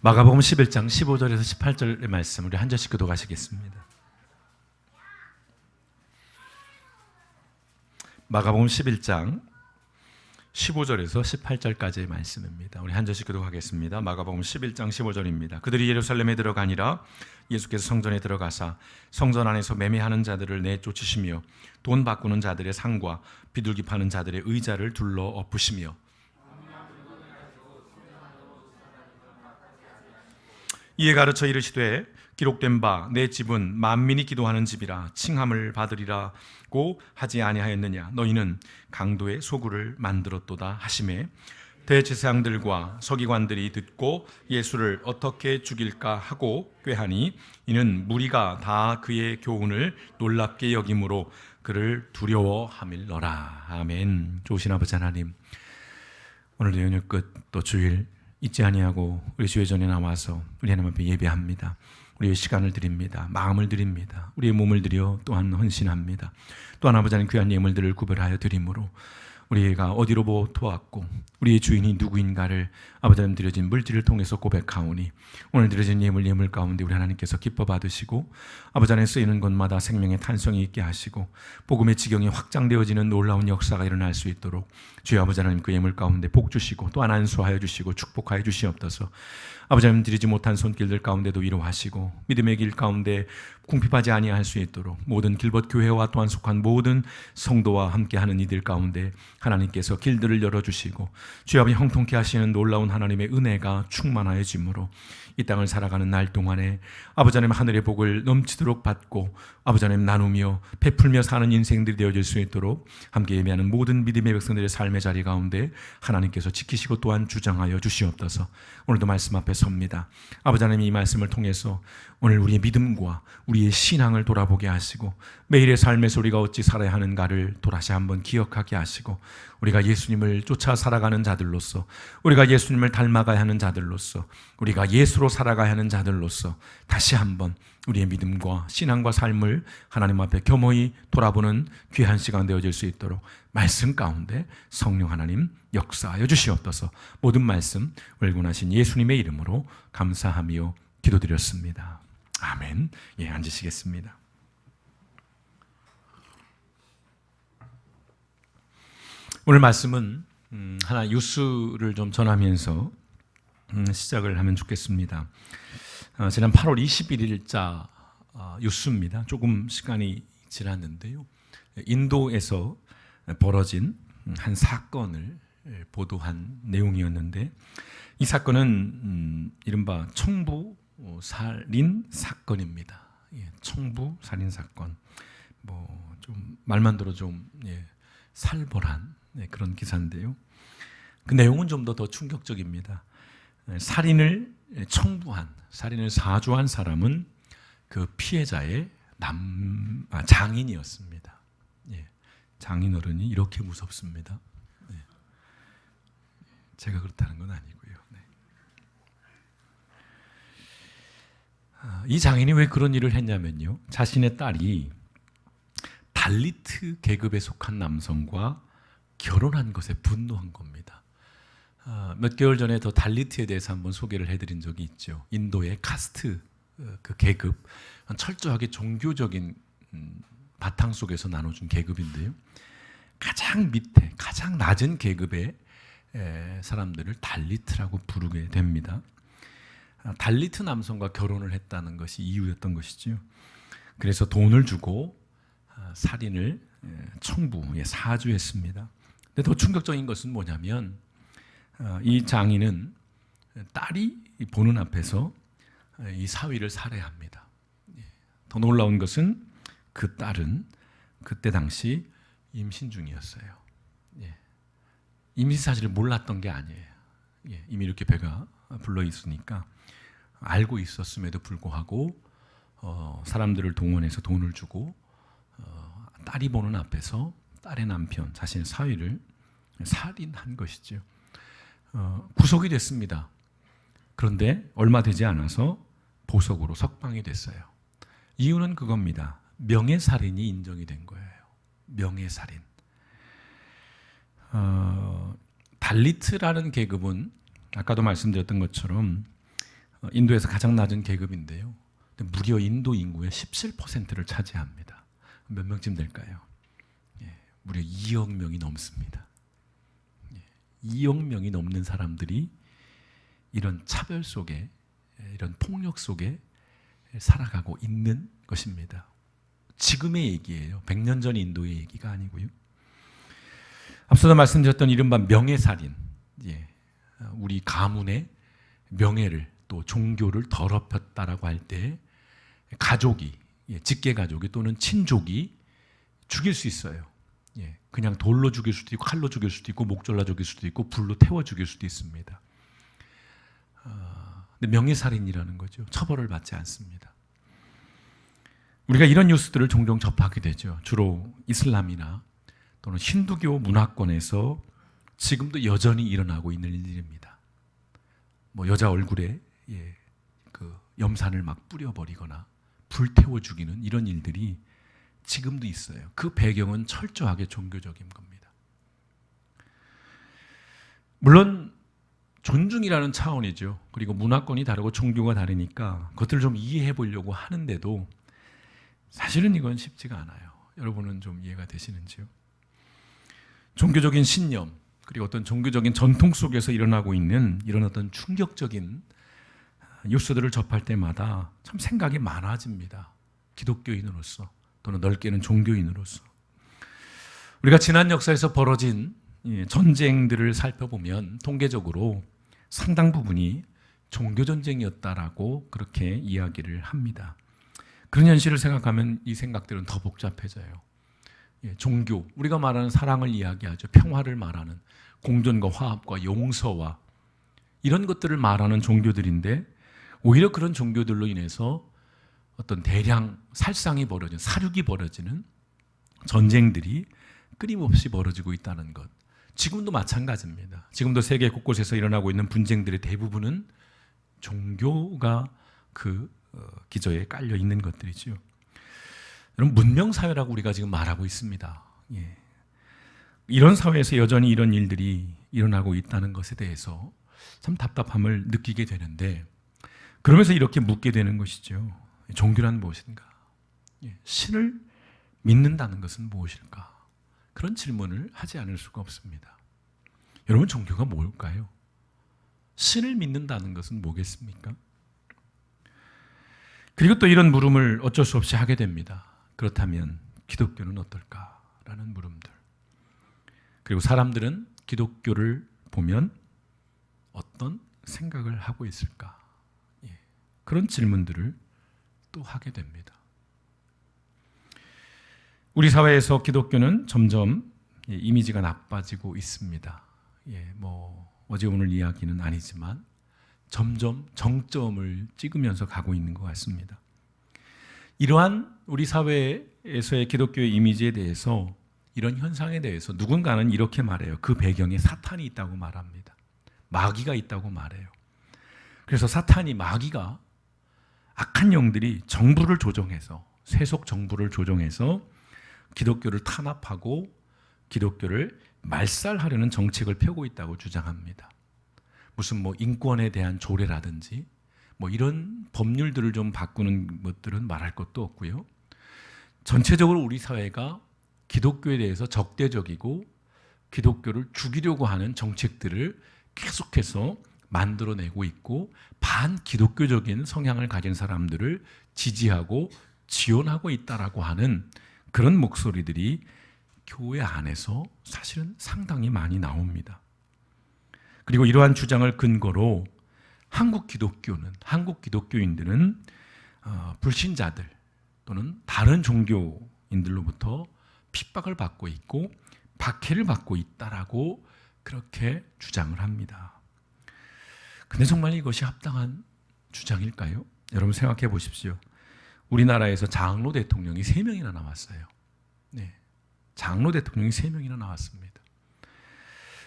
마가복음 11장 15절에서 18절의 말씀 우리 한 절씩 교독하시겠습니다. 마가복음 11장 15절에서 18절까지의 말씀입니다. 우리 한 절씩 교독하겠습니다. 마가복음 11장 15절입니다. 그들이 예루살렘에 들어가니라. 예수께서 성전에 들어가사 성전 안에서 매매하는 자들을 내쫓으시며 돈 바꾸는 자들의 상과 비둘기 파는 자들의 의자를 둘러 엎으시며 이에 가르쳐 이르시되 기록된 바 내 집은 만민이 기도하는 집이라 칭함을 받으리라고 하지 아니하였느냐. 너희는 강도의 소굴을 만들었도다 하시매 대제사장들과 서기관들이 듣고 예수를 어떻게 죽일까 하고 꾀하니 이는 무리가 다 그의 교훈을 놀랍게 여김으로 그를 두려워함일러라. 아멘. 좋으신 아버지 하나님, 오늘도 연휴 끝 또 주일 잊지 아니하고 우리 주의 전에 나와서 우리 하나님 앞에 예배합니다. 우리의 시간을 드립니다. 마음을 드립니다. 우리의 몸을 드려 또한 헌신합니다. 또한 아버지 하나님 귀한 예물들을 구별하여 드림으로 우리가 어디로 보았고 우리의 주인이 누구인가를 아버지 하나님 드려진 물질을 통해서 고백하오니 오늘 드려진 예물 가운데 우리 하나님께서 기뻐 받으시고 아버지 안에 쓰이는 것마다 생명의 탄성이 있게 하시고 복음의 지경이 확장되어지는 놀라운 역사가 일어날 수 있도록 주여 아버지 하나님 그 예물 가운데 복 주시고 또한 안수하여 주시고 축복하여 주시옵소서. 아버지 하나님 드리지 못한 손길들 가운데도 위로하시고 믿음의 길 가운데 궁핍하지 아니할 수 있도록 모든 길벗 교회와 또한 속한 모든 성도와 함께하는 이들 가운데 하나님께서 길들을 열어주시고 주여 아버지 형통케 하시는 놀라운 하나님의 은혜가 충만하여짐으로 이 땅을 살아가는 날 동안에 아버지 하나님 하늘의 복을 넘치도록 받고 아버지 하나님 나누며 베풀며 사는 인생들이 되어질 수 있도록 함께 예배하는 모든 믿음의 백성들의 삶의 자리 가운데 하나님께서 지키시고 또한 주장하여 주시옵소서. 오늘도 말씀 앞에 섭니다. 아버지 하나님 이 말씀을 통해서 오늘 우리의 믿음과 우리의 신앙을 돌아보게 하시고 매일의 삶에서 우리가 어찌 살아야 하는가를 또다시 한번 기억하게 하시고 우리가 예수님을 쫓아 살아가는 자들로서 우리가 예수님을 닮아가야 하는 자들로서 우리가 예수로 살아가야 하는 자들로서 다시 한번 우리의 믿음과 신앙과 삶을 하나님 앞에 겸허히 돌아보는 귀한 시간 되어질 수 있도록 말씀 가운데 성령 하나님 역사하여 주시옵소서. 모든 말씀 wel군하신 예수님의 이름으로 감사하며 기도드렸습니다. 아멘. 예, 앉으시겠습니다. 오늘 말씀은 하나 뉴스를 좀 전하면서 시작을 하면 좋겠습니다. 지난 8월 21일자 뉴스입니다. 조금 시간이 지났는데요. 인도에서 벌어진 한 사건을 보도한 내용이었는데 이 사건은 이른바 청부 살인 사건입니다. 예, 청부 살인 사건. 좀 말만 들어 좀 살벌한 그런 기사인데요. 그 내용은 좀 더 충격적입니다. 살인을 청부한, 살인을 사주한 사람은 그 피해자의 장인이었습니다. 예, 장인 어른이 이렇게 무섭습니다. 네. 제가 그렇다는 건 아니고요. 네. 이 장인이 왜 그런 일을 했냐면요. 자신의 딸이 달리트 계급에 속한 남성과 결혼한 것에 분노한 겁니다. 몇 개월 전에 더 달리트에 대해서 한번 소개를 해드린 적이 있죠. 인도의 카스트 그 계급, 철저하게 종교적인 바탕 속에서 나눠준 계급인데요. 가장 밑에, 가장 낮은 계급의 사람들을 달리트라고 부르게 됩니다. 달리트 남성과 결혼을 했다는 것이 이유였던 것이죠. 그래서 돈을 주고 살인을 청부에 사주했습니다. 근데 더 충격적인 것은 뭐냐면 이 장인은 딸이 보는 앞에서 이 사위를 살해합니다. 더 놀라운 것은 그 딸은 그때 당시 임신 중이었어요. 임신 사실을 몰랐던 게 아니에요. 이미 이렇게 배가 불러 있으니까 알고 있었음에도 불구하고 사람들을 동원해서 돈을 주고 딸이 보는 앞에서 딸의 남편, 자신의 사위를 살인한 것이죠. 구속이 됐습니다. 그런데 얼마 되지 않아서 보석으로 석방이 됐어요. 이유는 그겁니다. 명예살인이 인정이 된 거예요. 명예살인. 달리트라는 계급은 아까도 말씀드렸던 것처럼 인도에서 가장 낮은 계급인데요. 무려 인도 인구의 17%를 차지합니다. 몇 명쯤 될까요? 무려 2억 명이 넘습니다. 2억 명이 넘는 사람들이 이런 차별 속에, 이런 폭력 속에 살아가고 있는 것입니다. 지금의 얘기예요. 100년 전 인도의 얘기가 아니고요. 앞서도 말씀드렸던 이른바 명예살인, 우리 가문의 명예를 또 종교를 더럽혔다라고 할 때 가족이, 직계 가족이 또는 친족이 죽일 수 있어요. 그냥 돌로 죽일 수도 있고 칼로 죽일 수도 있고 목졸라 죽일 수도 있고 불로 태워 죽일 수도 있습니다. 근데 명예살인이라는 거죠. 처벌을 받지 않습니다. 우리가 이런 뉴스들을 종종 접하게 되죠. 주로 이슬람이나 또는 힌두교 문화권에서 지금도 여전히 일어나고 있는 일입니다. 여자 얼굴에 그 염산을 막 뿌려버리거나 불태워 죽이는 이런 일들이 지금도 있어요. 그 배경은 철저하게 종교적인 겁니다. 물론 존중이라는 차원이죠. 그리고 문화권이 다르고 종교가 다르니까 그것들을 좀 이해해 보려고 하는데도 사실은 이건 쉽지가 않아요. 여러분은 좀 이해가 되시는지요? 종교적인 신념, 그리고 어떤 종교적인 전통 속에서 일어나고 있는 이런 어떤 충격적인 뉴스들을 접할 때마다 참 생각이 많아집니다. 기독교인으로서 또는 넓게는 종교인으로서. 우리가 지난 역사에서 벌어진 전쟁들을 살펴보면 통계적으로 상당 부분이 종교전쟁이었다라고 그렇게 이야기를 합니다. 그런 현실을 생각하면 이 생각들은 더 복잡해져요. 종교, 우리가 말하는 사랑을 이야기하죠. 평화를 말하는 공존과 화합과 용서와 이런 것들을 말하는 종교들인데 오히려 그런 종교들로 인해서 어떤 대량 살상이 벌어지는, 사륙이 벌어지는 전쟁들이 끊임없이 벌어지고 있다는 것. 지금도 마찬가지입니다. 지금도 세계 곳곳에서 일어나고 있는 분쟁들의 대부분은 종교가 그 기저에 깔려 있는 것들이죠. 여러분, 문명사회라고 우리가 지금 말하고 있습니다. 이런 사회에서 여전히 이런 일들이 일어나고 있다는 것에 대해서 참 답답함을 느끼게 되는데, 그러면서 이렇게 묻게 되는 것이죠. 종교란 무엇인가? 신을 믿는다는 것은 무엇일까? 그런 질문을 하지 않을 수가 없습니다. 여러분, 종교가 뭘까요? 신을 믿는다는 것은 뭐겠습니까? 그리고 또 이런 물음을 어쩔 수 없이 하게 됩니다. 그렇다면 기독교는 어떨까라는 물음들. 그리고 사람들은 기독교를 보면 어떤 생각을 하고 있을까? 그런 질문들을 또 하게 됩니다. 우리 사회에서 기독교는 점점 이미지가 나빠지고 있습니다. 어제 오늘 이야기는 아니지만 점점 정점을 찍으면서 가고 있는 것 같습니다. 이러한 우리 사회에서의 기독교의 이미지에 대해서, 이런 현상에 대해서 누군가는 이렇게 말해요. 그 배경에 사탄이 있다고 말합니다. 마귀가 있다고 말해요. 그래서 사탄이, 마귀가, 악한 영들이 정부를 조정해서, 세속 정부를 조정해서 기독교를 탄압하고 기독교를 말살하려는 정책을 펴고 있다고 주장합니다. 무슨 인권에 대한 조례라든지 이런 법률들을 좀 바꾸는 것들은 말할 것도 없고요. 전체적으로 우리 사회가 기독교에 대해서 적대적이고 기독교를 죽이려고 하는 정책들을 계속해서 만들어내고 있고, 반기독교적인 성향을 가진 사람들을 지지하고 지원하고 있다라고 하는 그런 목소리들이 교회 안에서 사실은 상당히 많이 나옵니다. 그리고 이러한 주장을 근거로 한국 기독교인들은 불신자들 또는 다른 종교인들로부터 핍박을 받고 있고 박해를 받고 있다라고 그렇게 주장을 합니다. 근데 정말 이것이 합당한 주장일까요? 여러분 생각해 보십시오. 우리나라에서 장로 대통령이 3명이나 나왔어요. 장로 대통령이 3명이나 나왔습니다.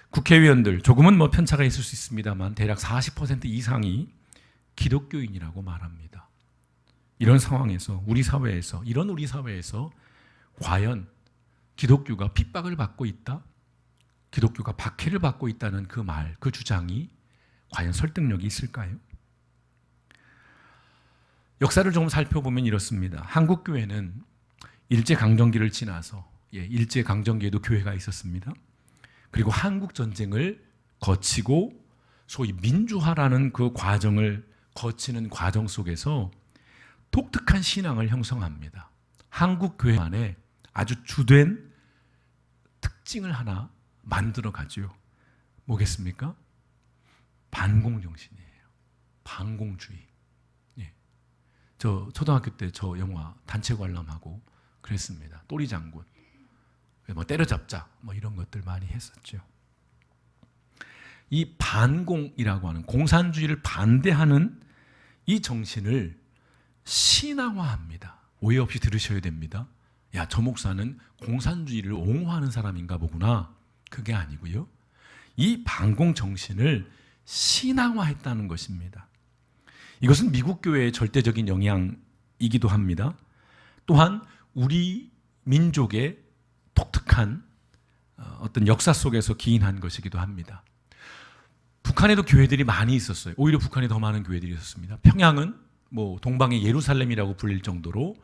국회의원들, 조금은 편차가 있을 수 있습니다만 대략 40% 이상이 기독교인이라고 말합니다. 이런 상황에서, 이런 우리 사회에서 과연 기독교가 핍박을 받고 있다? 기독교가 박해를 받고 있다는 그 말, 그 주장이 과연 설득력이 있을까요? 역사를 조금 살펴보면 이렇습니다. 한국 교회는 일제 강점기를 지나서 일제 강점기에도 교회가 있었습니다. 그리고 한국 전쟁을 거치고 소위 민주화라는 그 과정을 거치는 과정 속에서 독특한 신앙을 형성합니다. 한국 교회 안에 아주 주된 특징을 하나 만들어 가죠. 뭐겠습니까? 반공 정신이에요. 반공주의. 예. 저 초등학교 때 저 영화 단체 관람하고 그랬습니다. 또리 장군. 뭐 때려잡자 뭐 이런 것들 많이 했었죠. 이 반공이라고 하는 공산주의를 반대하는 이 정신을 신앙화합니다. 오해 없이 들으셔야 됩니다. 야, 저 목사는 공산주의를 옹호하는 사람인가 보구나. 그게 아니고요. 이 반공 정신을 신앙화했다는 것입니다. 이것은 미국 교회의 절대적인 영향이기도 합니다. 또한 우리 민족의 독특한 어떤 역사 속에서 기인한 것이기도 합니다. 북한에도 교회들이 많이 있었어요. 오히려 북한에 더 많은 교회들이 있었습니다. 평양은 뭐 동방의 예루살렘이라고 불릴 정도로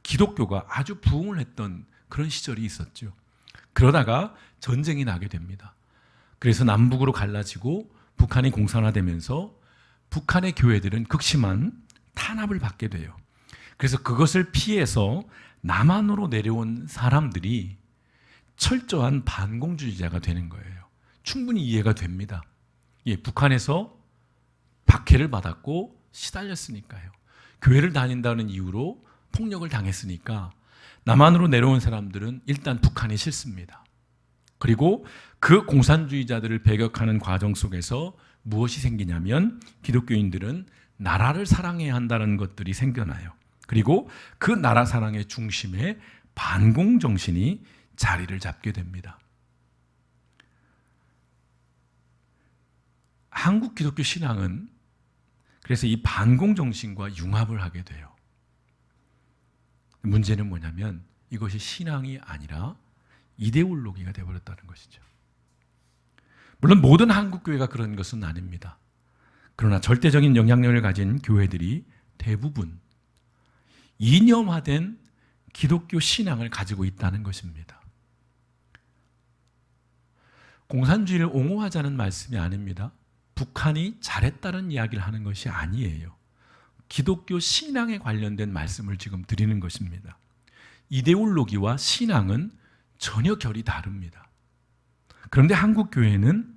기독교가 아주 부흥을 했던 그런 시절이 있었죠. 그러다가 전쟁이 나게 됩니다. 그래서 남북으로 갈라지고 북한이 공산화되면서 북한의 교회들은 극심한 탄압을 받게 돼요. 그래서 그것을 피해서 남한으로 내려온 사람들이 철저한 반공주의자가 되는 거예요. 충분히 이해가 됩니다. 북한에서 박해를 받았고 시달렸으니까요. 교회를 다닌다는 이유로 폭력을 당했으니까 남한으로 내려온 사람들은 일단 북한이 싫습니다. 그리고 그 공산주의자들을 배격하는 과정 속에서 무엇이 생기냐면 기독교인들은 나라를 사랑해야 한다는 것들이 생겨나요. 그리고 그 나라 사랑의 중심에 반공정신이 자리를 잡게 됩니다. 한국 기독교 신앙은 그래서 이 반공정신과 융합을 하게 돼요. 문제는 뭐냐면 이것이 신앙이 아니라 이데올로기가 되어버렸다는 것이죠. 물론 모든 한국 교회가 그런 것은 아닙니다. 그러나 절대적인 영향력을 가진 교회들이 대부분 이념화된 기독교 신앙을 가지고 있다는 것입니다. 공산주의를 옹호하자는 말씀이 아닙니다. 북한이 잘했다는 이야기를 하는 것이 아니에요. 기독교 신앙에 관련된 말씀을 지금 드리는 것입니다. 이데올로기와 신앙은 전혀 결이 다릅니다. 그런데 한국 교회는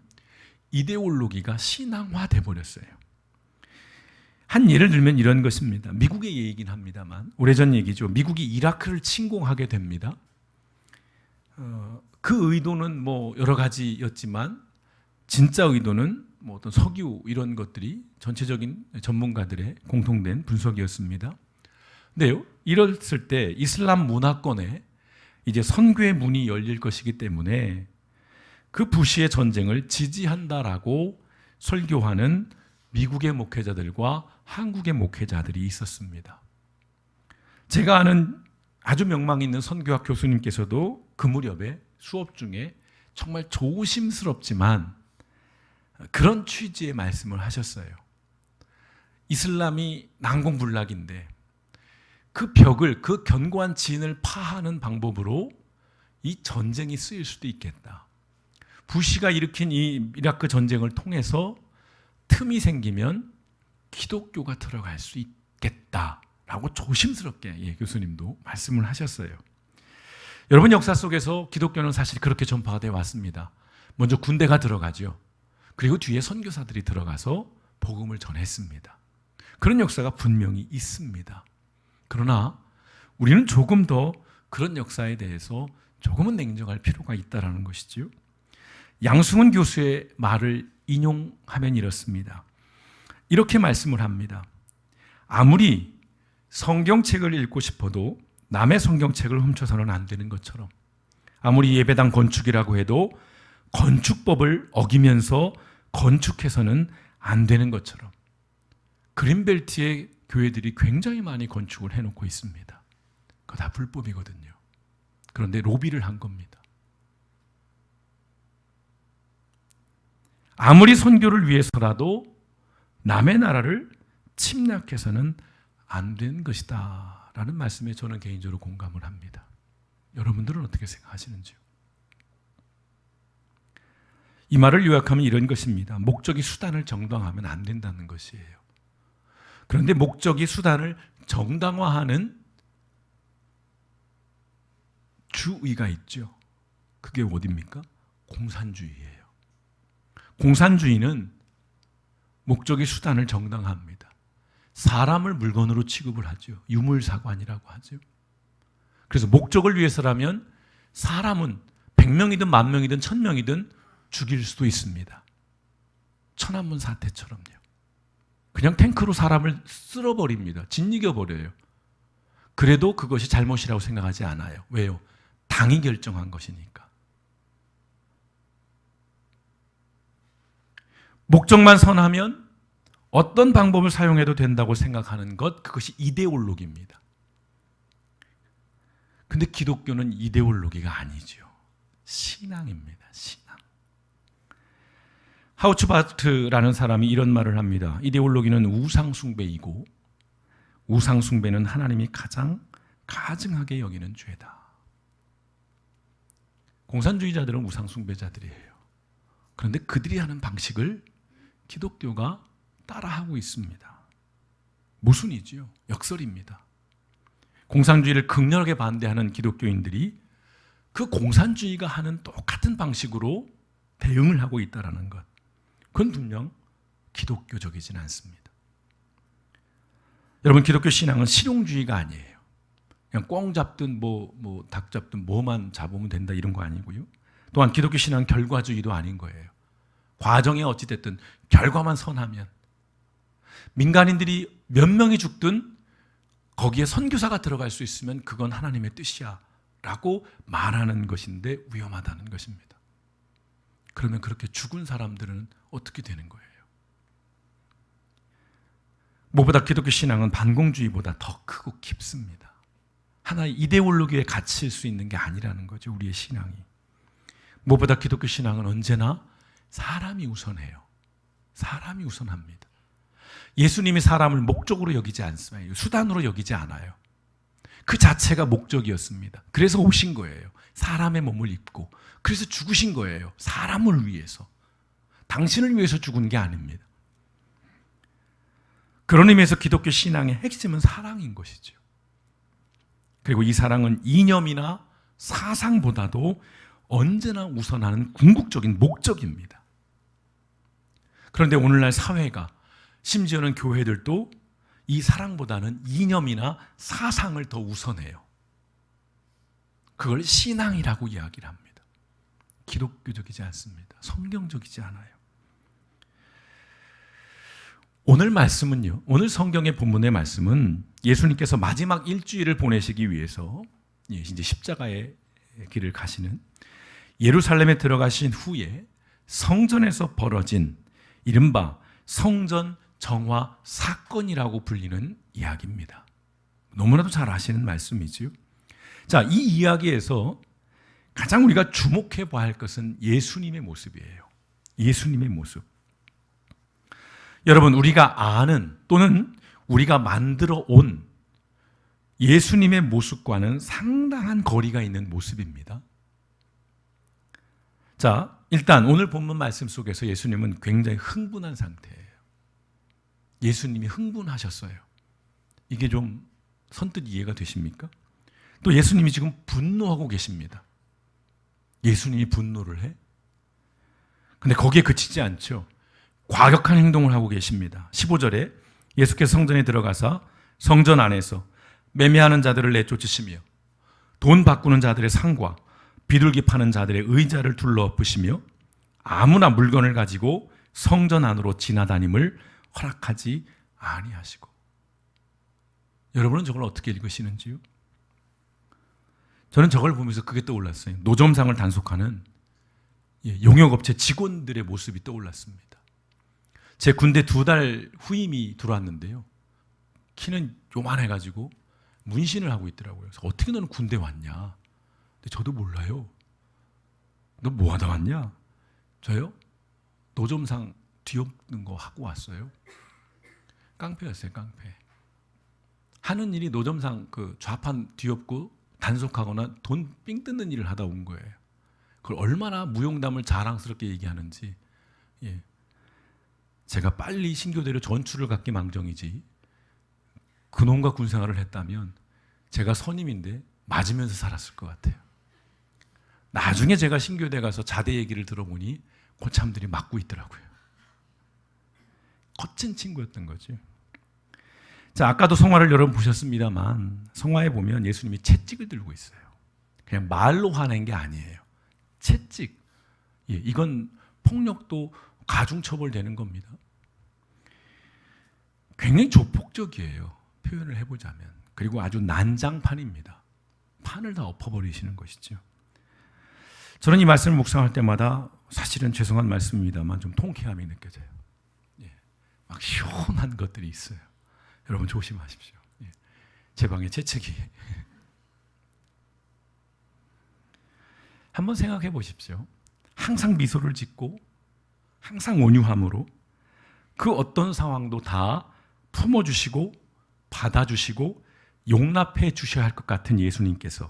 이데올로기가 신앙화돼 버렸어요. 한 예를 들면 이런 것입니다. 미국의 얘기긴 합니다만 오래전 얘기죠. 미국이 이라크를 침공하게 됩니다. 그 의도는 뭐 여러 가지였지만 진짜 의도는 뭐 어떤 석유 이런 것들이 전체적인 전문가들의 공통된 분석이었습니다. 근데요, 이랬을 때 이슬람 문화권에 이제 선교의 문이 열릴 것이기 때문에 그 부시의 전쟁을 지지한다라고 설교하는 미국의 목회자들과 한국의 목회자들이 있었습니다. 제가 아는 아주 명망 있는 선교학 교수님께서도 그 무렵에 수업 중에 정말 조심스럽지만 그런 취지의 말씀을 하셨어요. 이슬람이 난공불락인데 그 벽을, 그 견고한 진을 파하는 방법으로 이 전쟁이 쓰일 수도 있겠다. 부시가 일으킨 이 이라크 전쟁을 통해서 틈이 생기면 기독교가 들어갈 수 있겠다라고 조심스럽게 교수님도 말씀을 하셨어요. 여러분, 역사 속에서 기독교는 사실 그렇게 전파가 되어 왔습니다. 먼저 군대가 들어가죠. 그리고 뒤에 선교사들이 들어가서 복음을 전했습니다. 그런 역사가 분명히 있습니다. 그러나 우리는 조금 더 그런 역사에 대해서 조금은 냉정할 필요가 있다는 것이죠. 양승훈 교수의 말을 인용하면 이렇습니다. 이렇게 말씀을 합니다. 아무리 성경책을 읽고 싶어도 남의 성경책을 훔쳐서는 안 되는 것처럼, 아무리 예배당 건축이라고 해도 건축법을 어기면서 건축해서는 안 되는 것처럼 그린벨트의 교회들이 굉장히 많이 건축을 해놓고 있습니다. 그거 다 불법이거든요. 그런데 로비를 한 겁니다. 아무리 선교를 위해서라도 남의 나라를 침략해서는 안 된 것이다 라는 말씀에 저는 개인적으로 공감을 합니다. 여러분들은 어떻게 생각하시는지요? 이 말을 요약하면 이런 것입니다. 목적이 수단을 정당화하면 안 된다는 것이에요. 그런데 목적이 수단을 정당화하는 주의가 있죠. 그게 어디입니까? 공산주의예요. 공산주의는 목적이 수단을 정당화합니다. 사람을 물건으로 취급을 하죠. 유물사관이라고 하죠. 그래서 목적을 위해서라면 사람은 100명이든 10,000명이든 1000명이든 죽일 수도 있습니다. 천안문 사태처럼요. 그냥 탱크로 사람을 쓸어버립니다. 짓이겨버려요. 그래도 그것이 잘못이라고 생각하지 않아요. 왜요? 당이 결정한 것이니까. 목적만 선하면 어떤 방법을 사용해도 된다고 생각하는 것, 그것이 이데올로기입니다. 근데 기독교는 이데올로기가 아니죠. 신앙입니다. 신앙. 하우츠바트라는 사람이 이런 말을 합니다. 이데올로기는 우상숭배이고 우상숭배는 하나님이 가장 가증하게 여기는 죄다. 공산주의자들은 우상숭배자들이에요. 그런데 그들이 하는 방식을 기독교가 따라하고 있습니다. 모순이지요. 역설입니다. 공산주의를 극렬하게 반대하는 기독교인들이 그 공산주의가 하는 똑같은 방식으로 대응을 하고 있다는 것. 그건 분명 기독교적이진 않습니다. 여러분, 기독교 신앙은 실용주의가 아니에요. 그냥 꿩 잡든 닭 잡든 뭐만 잡으면 된다 이런 거 아니고요. 또한 기독교 신앙은 결과주의도 아닌 거예요. 과정이 어찌됐든 결과만 선하면 민간인들이 몇 명이 죽든 거기에 선교사가 들어갈 수 있으면 그건 하나님의 뜻이야 라고 말하는 것인데 위험하다는 것입니다. 그러면 그렇게 죽은 사람들은 어떻게 되는 거예요? 무엇보다 기독교 신앙은 반공주의보다 더 크고 깊습니다. 하나의 이데올로기에 갇힐 수 있는 게 아니라는 거죠. 우리의 신앙이. 무엇보다 기독교 신앙은 언제나 사람이 우선해요. 사람이 우선합니다. 예수님이 사람을 목적으로 여기지 않습니다. 수단으로 여기지 않아요. 그 자체가 목적이었습니다. 그래서 오신 거예요. 사람의 몸을 입고. 그래서 죽으신 거예요. 사람을 위해서. 당신을 위해서 죽은 게 아닙니다. 그런 의미에서 기독교 신앙의 핵심은 사랑인 것이죠. 그리고 이 사랑은 이념이나 사상보다도 언제나 우선하는 궁극적인 목적입니다. 그런데 오늘날 사회가, 심지어는 교회들도 이 사랑보다는 이념이나 사상을 더 우선해요. 그걸 신앙이라고 이야기를 합니다. 기독교적이지 않습니다. 성경적이지 않아요. 오늘 말씀은요, 오늘 성경의 본문의 말씀은 예수님께서 마지막 일주일을 보내시기 위해서 이제 십자가의 길을 가시는 예루살렘에 들어가신 후에 성전에서 벌어진 이른바 성전 정화 사건이라고 불리는 이야기입니다. 너무나도 잘 아시는 말씀이지요. 자, 이 이야기에서 가장 우리가 주목해 봐야 할 것은 예수님의 모습이에요. 예수님의 모습. 여러분, 우리가 아는 또는 우리가 만들어 온 예수님의 모습과는 상당한 거리가 있는 모습입니다. 자, 일단 오늘 본문 말씀 속에서 예수님은 굉장히 흥분한 상태예요. 예수님이 흥분하셨어요. 이게 좀 선뜻 이해가 되십니까? 또 예수님이 지금 분노하고 계십니다. 예수님이 분노를 해? 근데 거기에 그치지 않죠. 과격한 행동을 하고 계십니다. 15절에 예수께서 성전에 들어가서 성전 안에서 매매하는 자들을 내쫓으시며 돈 바꾸는 자들의 상과 비둘기 파는 자들의 의자를 둘러엎으시며 아무나 물건을 가지고 성전 안으로 지나다님을 허락하지 아니하시고. 여러분은 저걸 어떻게 읽으시는지요? 저는 저걸 보면서 그게 떠올랐어요. 노점상을 단속하는 용역업체 직원들의 모습이 떠올랐습니다. 제 군대 2달 후임이 들어왔는데요. 키는 요만해가지고 문신을 하고 있더라고요. 그래서 어떻게 너는 군대 왔냐? 근데 저도 몰라요. 너 뭐 하다 왔냐? 저요? 노점상 뒤엎는 거 하고 왔어요. 깡패였어요, 깡패. 하는 일이 노점상 그 좌판 뒤엎고 단속하거나 돈 삥 뜯는 일을 하다 온 거예요. 그걸 얼마나 무용담을 자랑스럽게 얘기하는지. 예. 제가 빨리 신교대로 전출을 갖기 망정이지 근원과 군생활을 했다면 제가 선임인데 맞으면서 살았을 것 같아요. 나중에 제가 신교대 가서 자대 얘기를 들어보니 고참들이 맞고 있더라고요. 거친 친구였던 거죠. 자, 아까도 성화를 여러분 보셨습니다만 성화에 보면 예수님이 채찍을 들고 있어요. 그냥 말로 화낸 게 아니에요. 채찍. 예, 이건 폭력도 가중처벌되는 겁니다. 굉장히 조폭적이에요. 표현을 해보자면. 그리고 아주 난장판입니다. 판을 다 엎어버리시는 것이죠. 저는 이 말씀을 묵상할 때마다 사실은 죄송한 말씀입니다만 좀 통쾌함이 느껴져요. 예, 막 시원한 것들이 있어요. 여러분 조심하십시오. 예, 제 방에 채찍이. 한번 생각해 보십시오. 항상 미소를 짓고 항상 온유함으로 그 어떤 상황도 다 품어주시고 받아주시고 용납해 주셔야 할 것 같은 예수님께서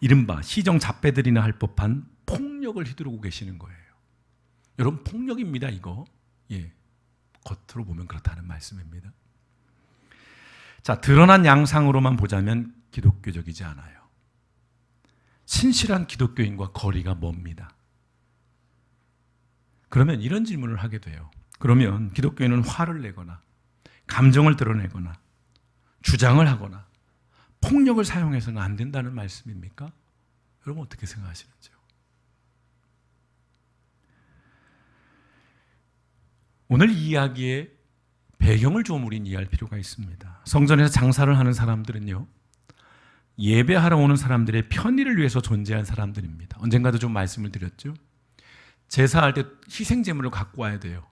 이른바 시정 잡배들이나 할 법한 폭력을 휘두르고 계시는 거예요. 여러분 폭력입니다 이거. 예, 겉으로 보면 그렇다는 말씀입니다. 자, 드러난 양상으로만 보자면 기독교적이지 않아요. 신실한 기독교인과 거리가 멉니다. 그러면 이런 질문을 하게 돼요. 그러면 기독교인은 화를 내거나 감정을 드러내거나 주장을 하거나 폭력을 사용해서는 안 된다는 말씀입니까? 여러분 어떻게 생각하시는지요? 오늘 이 이야기의 배경을 좀 우린 이해할 필요가 있습니다. 성전에서 장사를 하는 사람들은요, 예배하러 오는 사람들의 편의를 위해서 존재한 사람들입니다. 언젠가도 좀 말씀을 드렸죠. 제사할 때 희생제물을 갖고 와야 돼요.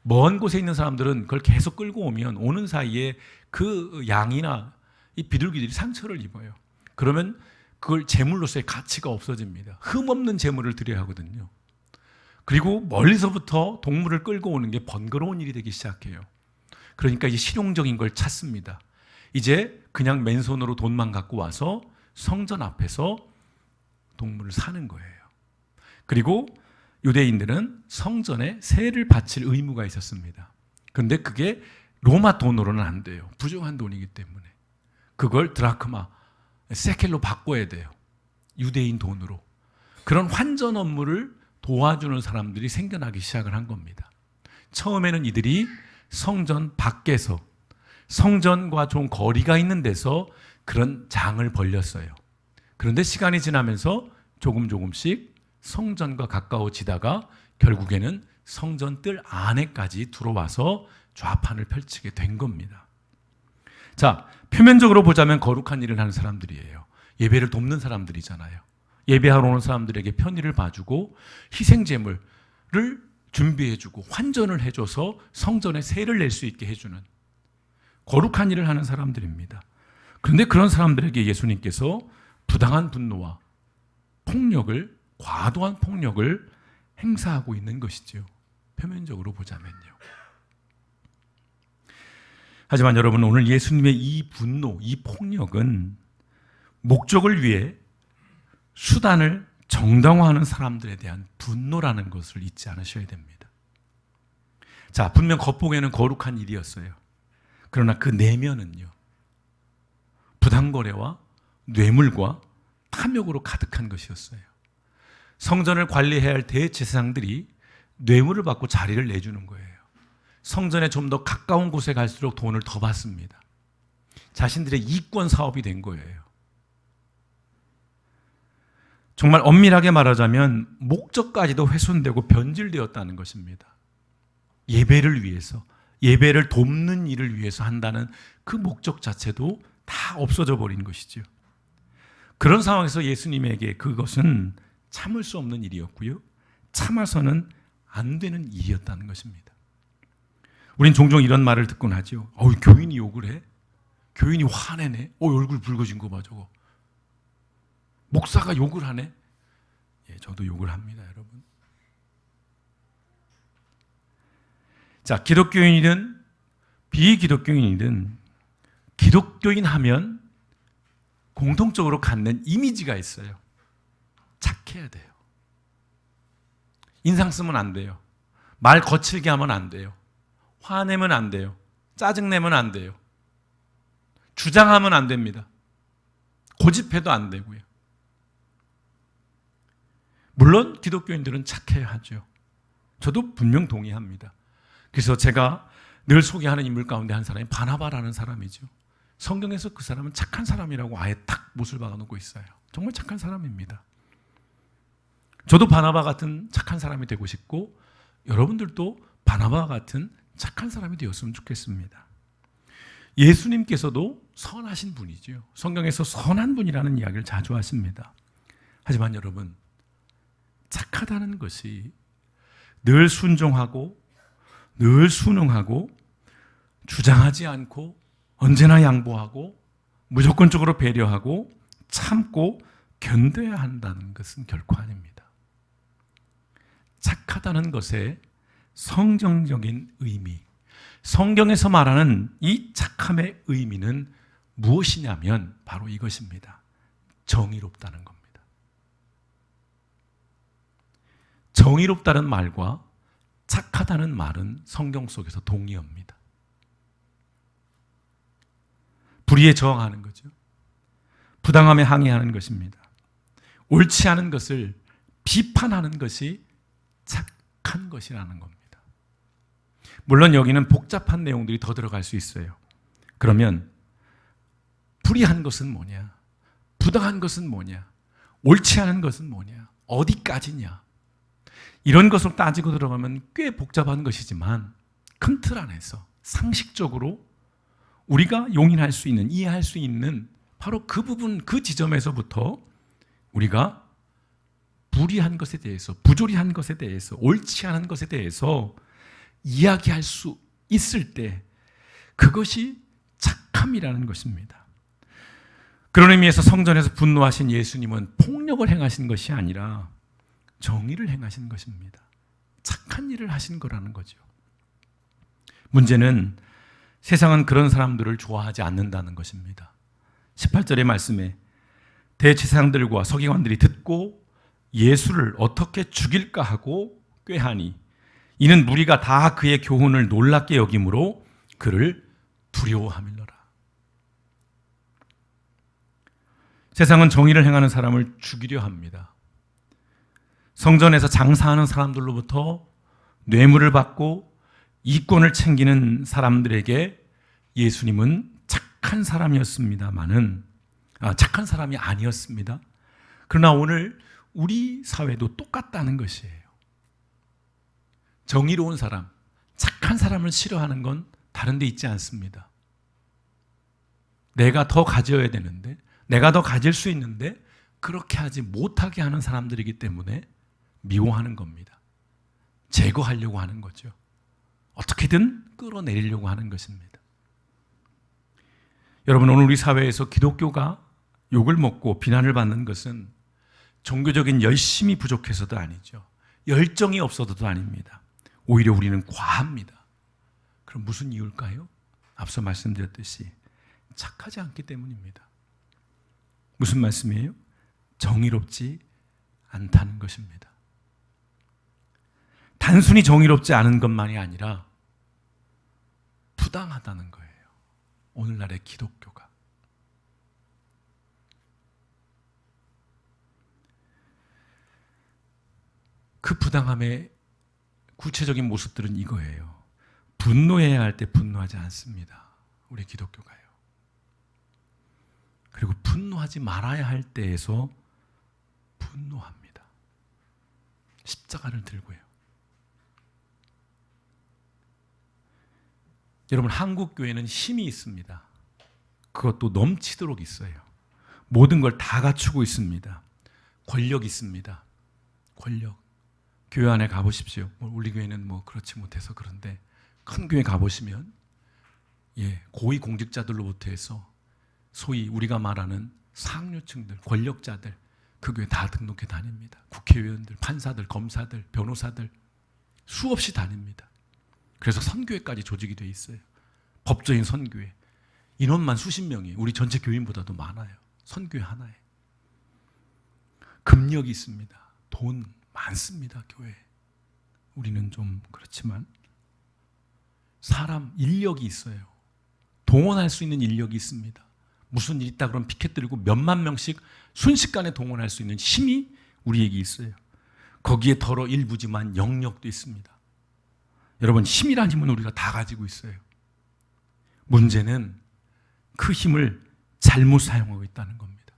먼 곳에 있는 사람들은 그걸 계속 끌고 오면 오는 사이에 그 양이나 이 비둘기들이 상처를 입어요. 그러면 그걸 제물로서의 가치가 없어집니다. 흠없는 제물을 드려야 하거든요. 그리고 멀리서부터 동물을 끌고 오는 게 번거로운 일이 되기 시작해요. 그러니까 이제 실용적인 걸 찾습니다. 이제 그냥 맨손으로 돈만 갖고 와서 성전 앞에서 동물을 사는 거예요. 그리고 유대인들은 성전에 세를 바칠 의무가 있었습니다. 그런데 그게 로마 돈으로는 안 돼요. 부정한 돈이기 때문에. 그걸 드라크마, 세켈로 바꿔야 돼요. 유대인 돈으로. 그런 환전 업무를 도와주는 사람들이 생겨나기 시작을 한 겁니다. 처음에는 이들이 성전 밖에서 성전과 좀 거리가 있는 데서 그런 장을 벌렸어요. 그런데 시간이 지나면서 조금씩 성전과 가까워지다가 결국에는 성전 뜰 안에까지 들어와서 좌판을 펼치게 된 겁니다. 자, 표면적으로 보자면 거룩한 일을 하는 사람들이에요. 예배를 돕는 사람들이잖아요. 예배하러 오는 사람들에게 편의를 봐주고 희생제물을 준비해주고 환전을 해줘서 성전에 세를 낼 수 있게 해주는 거룩한 일을 하는 사람들입니다. 그런데 그런 사람들에게 예수님께서 부당한 분노와 폭력을, 과도한 폭력을 행사하고 있는 것이죠. 표면적으로 보자면요. 하지만 여러분, 오늘 예수님의 이 분노, 이 폭력은 목적을 위해 수단을 정당화하는 사람들에 대한 분노라는 것을 잊지 않으셔야 됩니다. 자, 분명 겉보기에는 거룩한 일이었어요. 그러나 그 내면은요, 부당거래와 뇌물과 탐욕으로 가득한 것이었어요. 성전을 관리해야 할 대제사장들이 뇌물을 받고 자리를 내주는 거예요. 성전에 좀 더 가까운 곳에 갈수록 돈을 더 받습니다. 자신들의 이권 사업이 된 거예요. 정말 엄밀하게 말하자면 목적까지도 훼손되고 변질되었다는 것입니다. 예배를 위해서, 예배를 돕는 일을 위해서 한다는 그 목적 자체도 다 없어져 버린 것이죠. 그런 상황에서 예수님에게 그것은 참을 수 없는 일이었고요, 참아서는 안 되는 일이었다는 것입니다. 우린 종종 이런 말을 듣곤 하죠. 교인이 욕을 해? 교인이 화내네? 얼굴 붉어진 거 봐 저거. 목사가 욕을 하네? 예, 저도 욕을 합니다, 여러분. 자, 기독교인이든 비기독교인이든 기독교인 하면 공통적으로 갖는 이미지가 있어요. 착해야 돼요. 인상 쓰면 안 돼요. 말 거칠게 하면 안 돼요. 화내면 안 돼요. 짜증내면 안 돼요. 주장하면 안 됩니다. 고집해도 안 되고요. 물론 기독교인들은 착해야 하죠. 저도 분명 동의합니다. 그래서 제가 늘 소개하는 인물 가운데 한 사람이 바나바라는 사람이죠. 성경에서 그 사람은 착한 사람이라고 아예 딱 못을 박아놓고 있어요. 정말 착한 사람입니다. 저도 바나바 같은 착한 사람이 되고 싶고 여러분들도 바나바 같은 착한 사람이 되었으면 좋겠습니다. 예수님께서도 선하신 분이죠. 성경에서 선한 분이라는 이야기를 자주 하십니다. 하지만 여러분, 착하다는 것이 늘 순종하고 늘 순응하고 주장하지 않고 언제나 양보하고 무조건적으로 배려하고 참고 견뎌야 한다는 것은 결코 아닙니다. 착하다는 것의 성경적인 의미, 성경에서 말하는 이 착함의 의미는 무엇이냐면 바로 이것입니다. 정의롭다는 겁니다. 정의롭다는 말과 착하다는 말은 성경 속에서 동의어입니다. 불의에 저항하는 거죠. 부당함에 항의하는 것입니다. 옳지 않은 것을 비판하는 것이 착한 것이라는 겁니다. 물론 여기는 복잡한 내용들이 더 들어갈 수 있어요. 그러면 불의한 것은 뭐냐? 부당한 것은 뭐냐? 옳지 않은 것은 뭐냐? 어디까지냐? 이런 것을 따지고 들어가면 꽤 복잡한 것이지만 큰 틀 안에서 상식적으로 우리가 용인할 수 있는, 이해할 수 있는 바로 그 부분, 그 지점에서부터 우리가 불의한 것에 대해서, 부조리한 것에 대해서, 옳지 않은 것에 대해서 이야기할 수 있을 때 그것이 착함이라는 것입니다. 그런 의미에서 성전에서 분노하신 예수님은 폭력을 행하신 것이 아니라 정의를 행하신 것입니다. 착한 일을 하신 거라는 거죠. 문제는 세상은 그런 사람들을 좋아하지 않는다는 것입니다. 18절의 말씀에 대제사장들과 서기관들이 듣고 예수를 어떻게 죽일까 하고 꾀하니 이는 무리가 다 그의 교훈을 놀랍게 여김으로 그를 두려워하밀러라. 세상은 정의를 행하는 사람을 죽이려 합니다. 성전에서 장사하는 사람들로부터 뇌물을 받고 이권을 챙기는 사람들에게 예수님은 착한 사람이었습니다만은 착한 사람이 아니었습니다. 그러나 오늘 우리 사회도 똑같다는 것이에요. 정의로운 사람, 착한 사람을 싫어하는 건 다른 데 있지 않습니다. 내가 더 가져야 되는데, 내가 더 가질 수 있는데 그렇게 하지 못하게 하는 사람들이기 때문에 미워하는 겁니다. 제거하려고 하는 거죠. 어떻게든 끌어내리려고 하는 것입니다. 여러분, 오늘 우리 사회에서 기독교가 욕을 먹고 비난을 받는 것은 종교적인 열심이 부족해서도 아니죠. 열정이 없어서도 아닙니다. 오히려 우리는 과합니다. 그럼 무슨 이유일까요? 앞서 말씀드렸듯이 착하지 않기 때문입니다. 무슨 말씀이에요? 정의롭지 않다는 것입니다. 단순히 정의롭지 않은 것만이 아니라 부당하다는 거예요. 오늘날의 기독교가. 그 부당함의 구체적인 모습들은 이거예요. 분노해야 할 때 분노하지 않습니다. 우리 기독교가요. 그리고 분노하지 말아야 할 때에서 분노합니다. 십자가를 들고요. 여러분, 한국 교회는 힘이 있습니다. 그것도 넘치도록 있어요. 모든 걸 다 갖추고 있습니다. 권력 있습니다. 권력. 교회 안에 가보십시오. 우리 교회는 그렇지 못해서 그런데 큰 교회 가보시면 고위 공직자들로부터 해서 소위 우리가 말하는 상류층들, 권력자들 그 교회 다 등록해 다닙니다. 국회의원들, 판사들, 검사들, 변호사들 수없이 다닙니다. 그래서 선교회까지 조직이 돼 있어요. 법조인 선교회. 인원만 수십 명이에요. 우리 전체 교인보다도 많아요. 선교회 하나에. 금력이 있습니다. 돈 많습니다. 교회. 우리는 좀 그렇지만 사람 인력이 있어요. 동원할 수 있는 인력이 있습니다. 무슨 일 있다 그러면 피켓 들고 몇만 명씩 순식간에 동원할 수 있는 힘이 우리에게 있어요. 거기에 더러 일부지만 영역도 있습니다. 여러분, 힘이란 힘은 우리가 다 가지고 있어요. 문제는 그 힘을 잘못 사용하고 있다는 겁니다.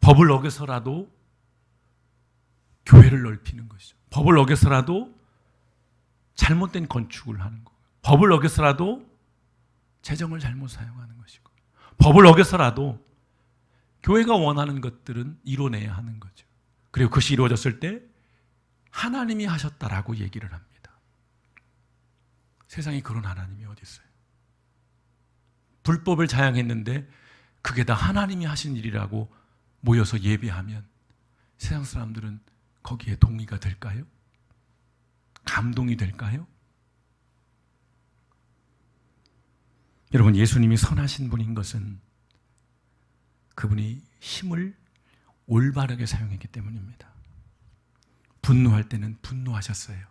법을 어겨서라도 교회를 넓히는 것이죠. 법을 어겨서라도 잘못된 건축을 하는 거예요. 법을 어겨서라도 재정을 잘못 사용하는 것이고, 법을 어겨서라도 교회가 원하는 것들은 이뤄내야 하는 거죠. 그리고 그것이 이루어졌을 때 하나님이 하셨다라고 얘기를 합니다. 세상에 그런 하나님이 어디 있어요? 불법을 자양했는데 그게 다 하나님이 하신 일이라고 모여서 예배하면 세상 사람들은 거기에 동의가 될까요? 감동이 될까요? 여러분, 예수님이 선하신 분인 것은 그분이 힘을 올바르게 사용했기 때문입니다. 분노할 때는 분노하셨어요.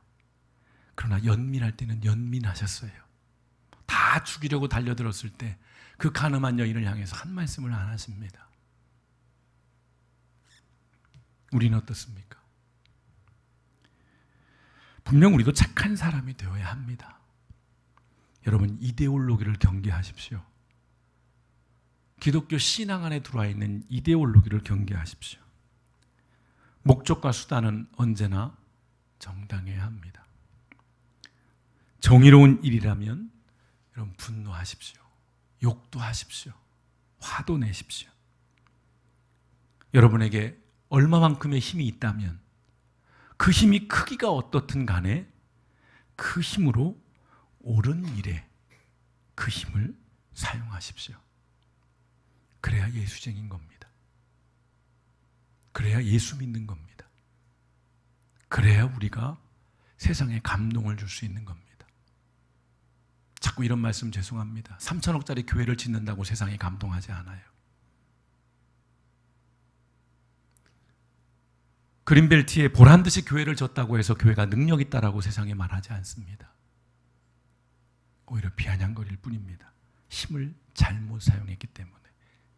그러나 연민할 때는 연민하셨어요. 다 죽이려고 달려들었을 때 그 가늠한 여인을 향해서 한 말씀을 안 하십니다. 우리는 어떻습니까? 분명 우리도 착한 사람이 되어야 합니다. 여러분, 이데올로기를 경계하십시오. 기독교 신앙 안에 들어와 있는 이데올로기를 경계하십시오. 목적과 수단은 언제나 정당해야 합니다. 정의로운 일이라면 여러분 분노하십시오. 욕도 하십시오. 화도 내십시오. 여러분에게 얼마만큼의 힘이 있다면 그 힘이 크기가 어떻든 간에 그 힘으로 옳은 일에 그 힘을 사용하십시오. 그래야 예수쟁인 겁니다. 그래야 예수 믿는 겁니다. 그래야 우리가 세상에 감동을 줄 수 있는 겁니다. 자꾸 이런 말씀 죄송합니다. 3천억짜리 교회를 짓는다고 세상에 감동하지 않아요. 그린벨트에 보란듯이 교회를 졌다고 해서 교회가 능력 있다라고 세상에 말하지 않습니다. 오히려 비아냥거릴 뿐입니다. 힘을 잘못 사용했기 때문에,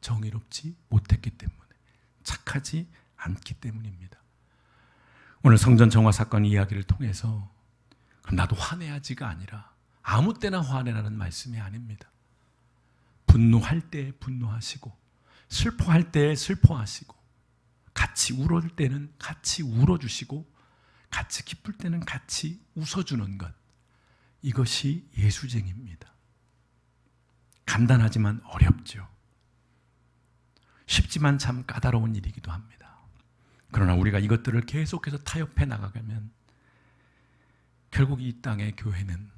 정의롭지 못했기 때문에, 착하지 않기 때문입니다. 오늘 성전 정화 사건 이야기를 통해서 그럼 나도 화내야지가 아니라 아무 때나 화내라는 말씀이 아닙니다. 분노할 때 분노하시고, 슬퍼할 때 슬퍼하시고, 같이 울을 때는 같이 울어주시고, 같이 기쁠 때는 같이 웃어주는 것, 이것이 예수쟁입니다. 간단하지만 어렵죠. 쉽지만 참 까다로운 일이기도 합니다. 그러나 우리가 이것들을 계속해서 타협해 나가면 결국 이 땅의 교회는,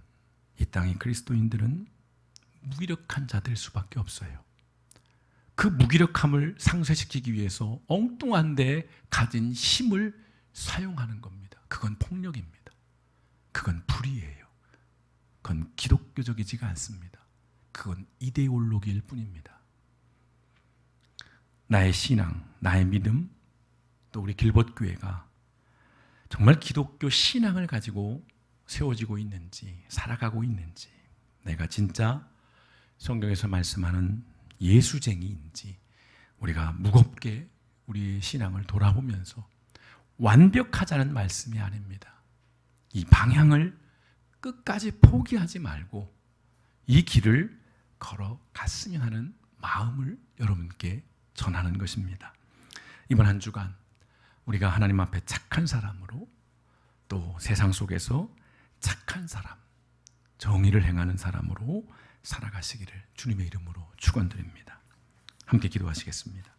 이 땅의 그리스도인들은 무기력한 자들 수밖에 없어요. 그 무기력함을 상쇄시키기 위해서 엉뚱한 데에 가진 힘을 사용하는 겁니다. 그건 폭력입니다. 그건 불의예요. 그건 기독교적이지가 않습니다. 그건 이데올로기일 뿐입니다. 나의 신앙, 나의 믿음, 또 우리 길벗교회가 정말 기독교 신앙을 가지고 세워지고 있는지, 살아가고 있는지, 내가 진짜 성경에서 말씀하는 예수쟁이인지 우리가 무겁게 우리 신앙을 돌아보면서, 완벽하자는 말씀이 아닙니다. 이 방향을 끝까지 포기하지 말고 이 길을 걸어갔으면 하는 마음을 여러분께 전하는 것입니다. 이번 한 주간 우리가 하나님 앞에 착한 사람으로, 또 세상 속에서 착한 사람, 정의를 행하는 사람으로 살아가시기를 주님의 이름으로 축원드립니다. 함께 기도하시겠습니다.